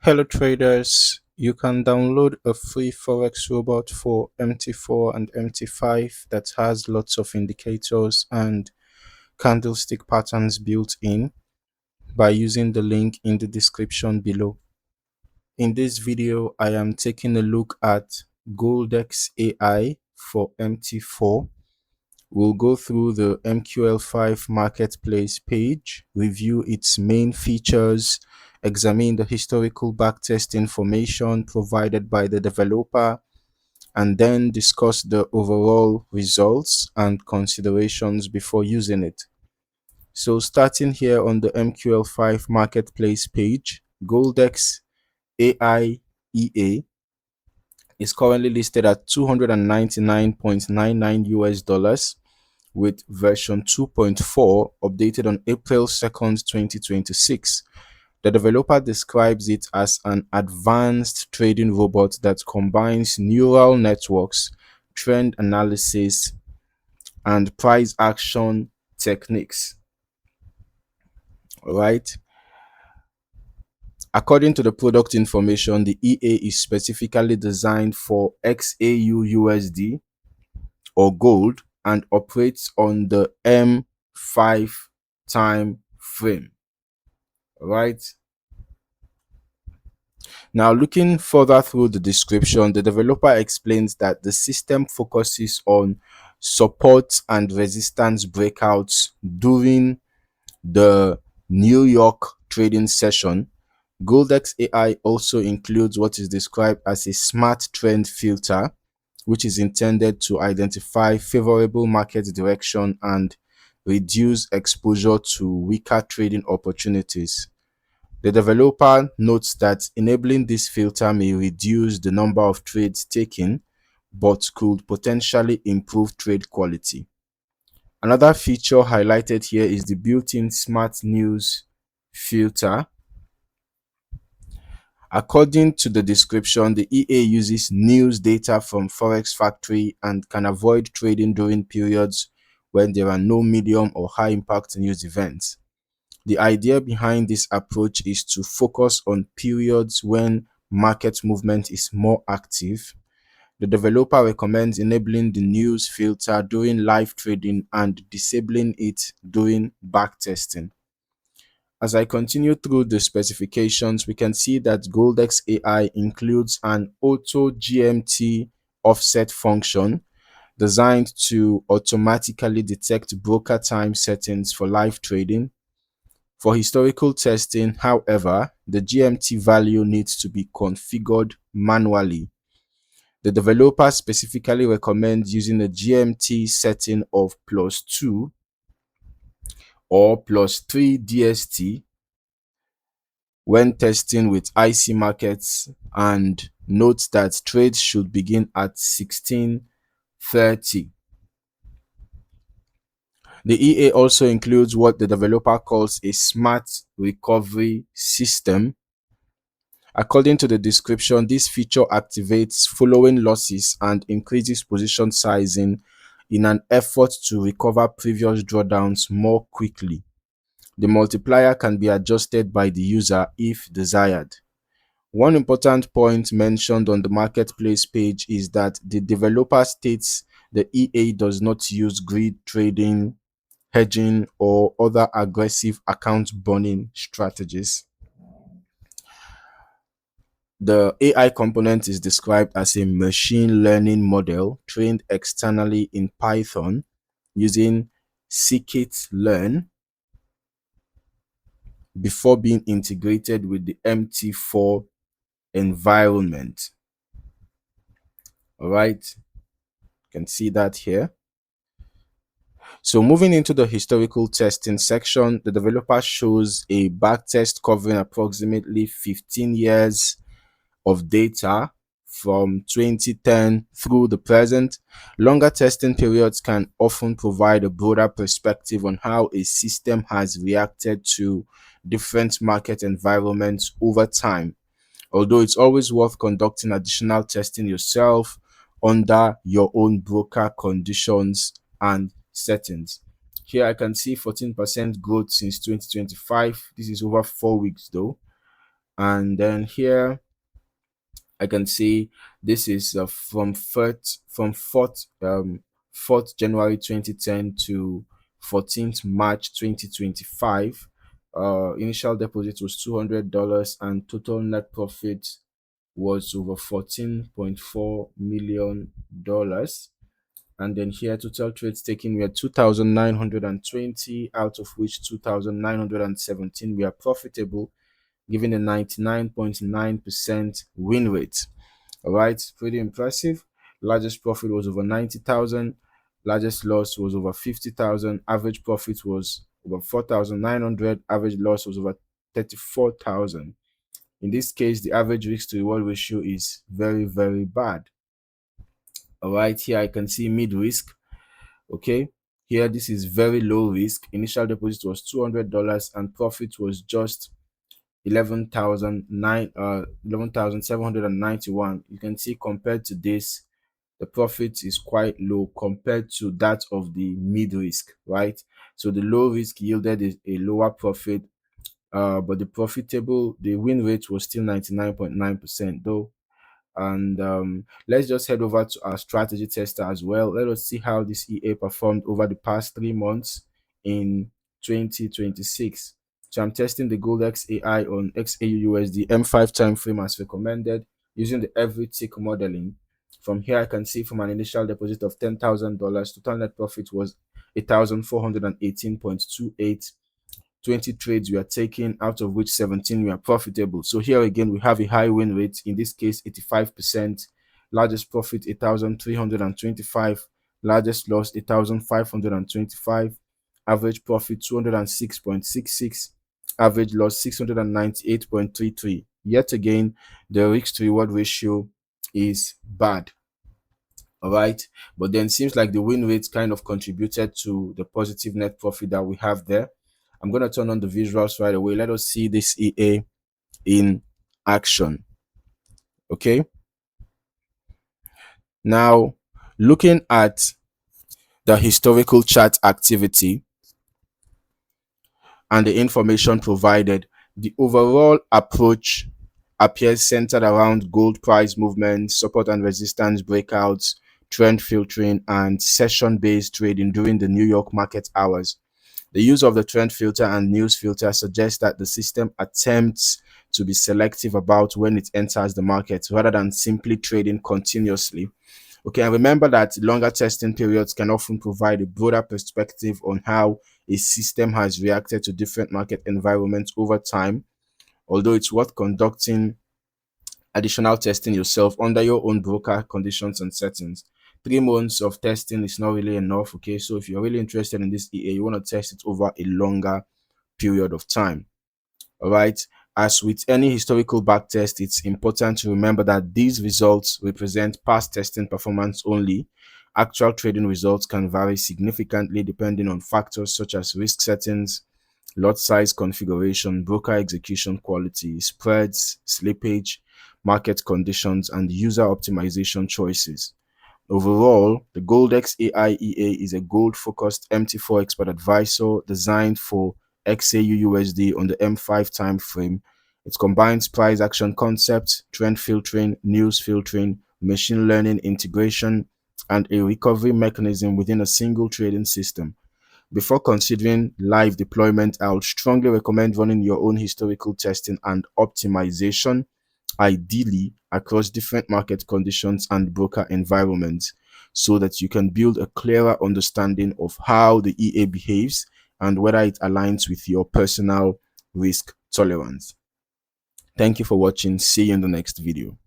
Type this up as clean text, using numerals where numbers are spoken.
Hello traders, you can download a free Forex robot for MT4 and MT5 that has lots of indicators and candlestick patterns built in by using the link in the description below. In this video, I am taking a look at Goldex AI for MT4. We'll go through the MQL5 Marketplace page, review its main features, examine the historical backtest information provided by the developer, and then discuss the overall results and considerations before using it. So starting here on the MQL5 Marketplace page, Goldex AI EA is currently listed at $299.99 with version 2.4 updated on April 2nd, 2026. The developer describes it as an advanced trading robot that combines neural networks, trend analysis, and price action techniques. All right. According to the product information, the EA is specifically designed for XAUUSD or gold and operates on the M5 time frame. Right. Now, looking further through the description, the developer explains that the system focuses on support and resistance breakouts during the New York trading session. Goldex AI also includes what is described as a smart trend filter, which is intended to identify favorable market direction and reduce exposure to weaker trading opportunities. The developer notes that enabling this filter may reduce the number of trades taken, but could potentially improve trade quality. Another feature highlighted here is the built-in smart news filter. According to the description, the EA uses news data from Forex Factory and can avoid trading during periods when there are no medium or high impact news events. The idea behind this approach is to focus on periods when market movement is more active. The developer recommends enabling the news filter during live trading and disabling it during backtesting. As I continue through the specifications, we can see that Goldex AI includes an auto GMT offset function designed to automatically detect broker time settings for live trading. For historical testing, however, the GMT value needs to be configured manually. The developer specifically recommends using a GMT setting of +2 or +3 DST when testing with IC markets, and notes that trades should begin at 16:30. The EA also includes what the developer calls a smart recovery system. According to the description, this feature activates following losses and increases position sizing in an effort to recover previous drawdowns more quickly. The multiplier can be adjusted by the user if desired. One important point mentioned on the marketplace page is that the developer states the EA does not use greed trading, hedging, or other aggressive account burning strategies. The AI component is described as a machine learning model trained externally in Python using scikit-learn before being integrated with the MT4 environment. All right, you can see that here. So moving into the historical testing section, the developer shows a backtest covering approximately 15 years of data from 2010 through the present. Longer testing periods can often provide a broader perspective on how a system has reacted to different market environments over time, although it's always worth conducting additional testing yourself under your own broker conditions and settings. Here I can see 14% growth since 2025. This is over 4 weeks though. And then here I can see this is from 4th January 2010 to 14th March 2025. Initial deposit was $200 and total net profit was over $14.4 million. And then here total trades taken were 2,920, out of which 2,917 were profitable, giving a 99.9% win rate. All right, pretty impressive. Largest profit was over 90,000. Largest loss was over 50,000. Average profit was over 4,900. Average loss was over 34,000. In this case, the average risk to reward ratio is very, very bad. All right, here I can see mid risk. Okay, here this is very low risk. Initial deposit was $200 and profit was just 11,791. You can see compared to this, the profit is quite low compared to that of the mid risk, right? So the low risk yielded a lower profit, but the win rate was still 99.9% though. And let's just head over to our strategy tester as well. Let us see how this EA performed over the past 3 months in 2026. So I'm testing the Goldex AI on XAUUSD M5 time frame as recommended using the every tick modeling. From here, I can see from an initial deposit of $10,000, total net profit was 8,418.28. 20 trades we are taking, out of which 17 were profitable. So here again, we have a high win rate, in this case 85%. Largest profit 8,325, largest loss 8,525, average profit 206.66, average loss 698.33. Yet again, the risk to reward ratio is bad. All right, but then seems like the win rate kind of contributed to the positive net profit that we have there. I'm going to turn on the visuals right away. Let us see this EA in action. Okay, now looking at the historical chart activity and the information provided, the overall approach appears centered around gold price movements, support and resistance breakouts, trend filtering, and session-based trading during the New York market hours. The use of the trend filter and news filter suggests that the system attempts to be selective about when it enters the market rather than simply trading continuously. Okay, and remember that longer testing periods can often provide a broader perspective on how a system has reacted to different market environments over time, although it's worth conducting additional testing yourself under your own broker conditions and settings. 3 months of testing is not really enough. Okay, so if you're really interested in this EA, you want to test it over a longer period of time. All right, as with any historical backtest, it's important to remember that these results represent past testing performance only. Actual trading results can vary significantly depending on factors such as risk settings, lot size configuration, broker execution quality, spreads, slippage, market conditions, and user optimization choices. Overall, the Goldex AI EA is a gold-focused MT4 expert advisor designed for XAUUSD on the M5 time frame. It combines price action concepts, trend filtering, news filtering, machine learning integration, and a recovery mechanism within a single trading system. Before considering live deployment, I would strongly recommend running your own historical testing and optimization, ideally across different market conditions and broker environments, so that you can build a clearer understanding of how the EA behaves and whether it aligns with your personal risk tolerance. Thank you for watching. See you in the next video.